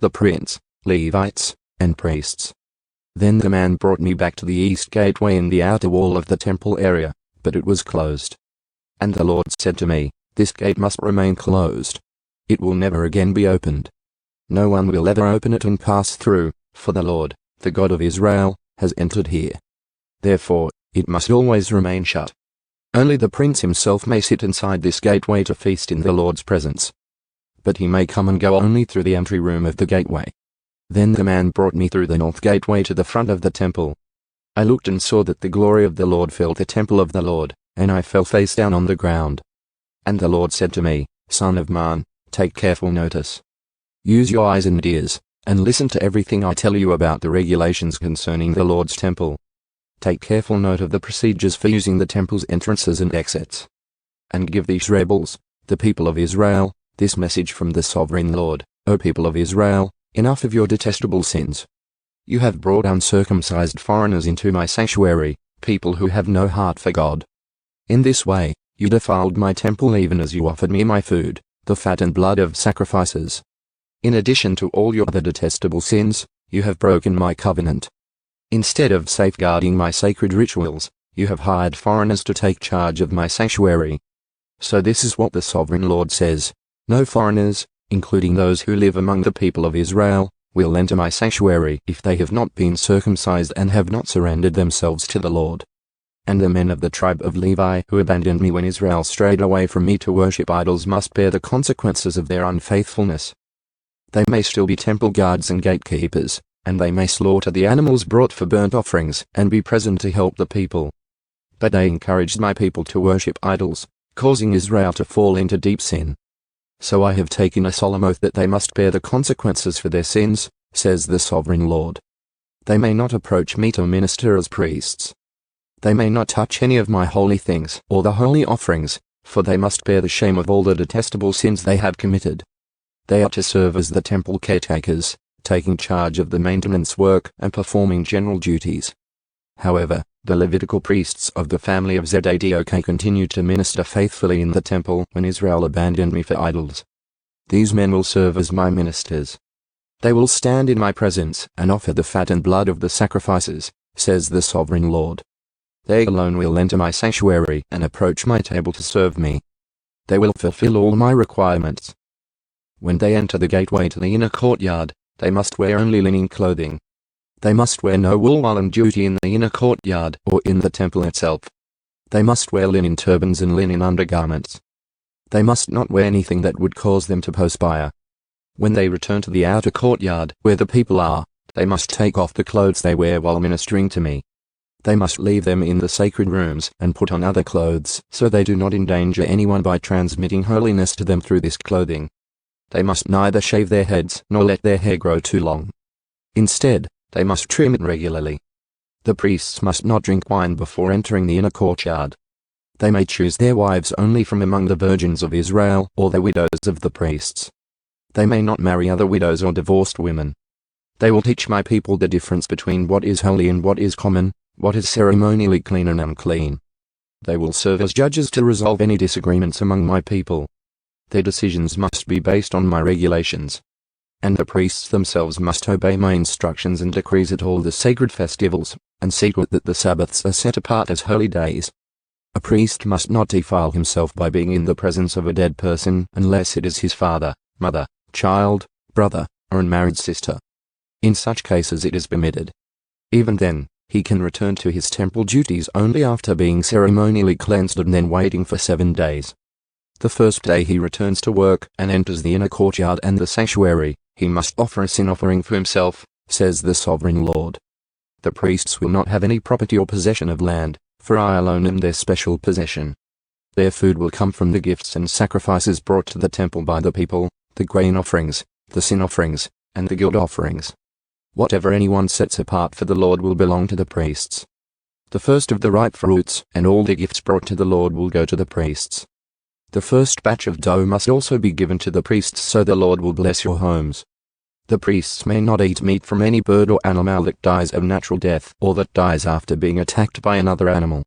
the prince, Levites, and priests. Then the man brought me back to the east gateway in the outer wall of the temple area, but it was closed. And the Lord said to me, "This gate must remain closed. It will never again be opened. No one will ever open it and pass through, for the Lord, the God of Israel, has entered here. Therefore, it must always remain shut. Only the prince himself may sit inside this gateway to feast in the Lord's presence. But he may come and go only through the entry room of the gateway." Then the man brought me through the north gateway to the front of the temple. I looked and saw that the glory of the Lord filled the temple of the Lord, and I fell face down on the ground. And the Lord said to me, "Son of man, take careful notice. Use your eyes and ears, and listen to everything I tell you about the regulations concerning the Lord's temple. Take careful note of the procedures for using the temple's entrances and exits. And give these rebels, the people of Israel, this message from the sovereign Lord, O people of Israel, enough of your detestable sins. You have brought uncircumcised foreigners into my sanctuary, people who have no heart for God. In this way, you defiled my temple even as you offered me my food, the fat and blood of sacrifices. In addition to all your other detestable sins, you have broken my covenant. Instead of safeguarding my sacred rituals, you have hired foreigners to take charge of my sanctuary. So this is what the sovereign Lord says: no foreigners, including those who live among the people of Israel, will enter my sanctuary if they have not been circumcised and have not surrendered themselves to the Lord. And the men of the tribe of Levi who abandoned me when Israel strayed away from me to worship idols must bear the consequences of their unfaithfulness. They may still be temple guards and gatekeepers, and they may slaughter the animals brought for burnt offerings and be present to help the people. But they encouraged my people to worship idols, causing Israel to fall into deep sin. So I have taken a solemn oath that they must bear the consequences for their sins, says the sovereign Lord. They may not approach me to minister as priests. They may not touch any of my holy things or the holy offerings, for they must bear the shame of all the detestable sins they have committed. They are to serve as the temple caretakers, taking charge of the maintenance work and performing general duties. However, the Levitical priests of the family of Zadok continued to minister faithfully in the temple when Israel abandoned me for idols. These men will serve as my ministers. They will stand in my presence and offer the fat and blood of the sacrifices, says the sovereign Lord. They alone will enter my sanctuary and approach my table to serve me. They will fulfill all my requirements. When they enter the gateway to the inner courtyard, they must wear only linen clothing. They must wear no wool while on duty in the inner courtyard or in the temple itself. They must wear linen turbans and linen undergarments. They must not wear anything that would cause them to perspire. When they return to the outer courtyard, where the people are, they must take off the clothes they wear while ministering to me. They must leave them in the sacred rooms and put on other clothes so they do not endanger anyone by transmitting holiness to them through this clothing. They must neither shave their heads nor let their hair grow too long. Instead, they must trim it regularly. The priests must not drink wine before entering the inner courtyard. They may choose their wives only from among the virgins of Israel or the widows of the priests. They may not marry other widows or divorced women. They will teach my people the difference between what is holy and what is common, what is ceremonially clean and unclean. They will serve as judges to resolve any disagreements among my people. Their decisions must be based on my regulations. And the priests themselves must obey my instructions and decrees at all the sacred festivals, and see to it that the Sabbaths are set apart as holy days. A priest must not defile himself by being in the presence of a dead person unless it is his father, mother, child, brother, or unmarried sister. In such cases it is permitted. Even then, he can return to his temple duties only after being ceremonially cleansed and then waiting for 7 days. The first day he returns to work and enters the inner courtyard and the sanctuary, he must offer a sin offering for himself, says the sovereign Lord. The priests will not have any property or possession of land, for I alone am their special possession. Their food will come from the gifts and sacrifices brought to the temple by the people, the grain offerings, the sin offerings, and the guilt offerings. Whatever anyone sets apart for the Lord will belong to the priests. The first of the ripe fruits and all the gifts brought to the Lord will go to the priests. The first batch of dough must also be given to the priests so the Lord will bless your homes. The priests may not eat meat from any bird or animal that dies of natural death or that dies after being attacked by another animal.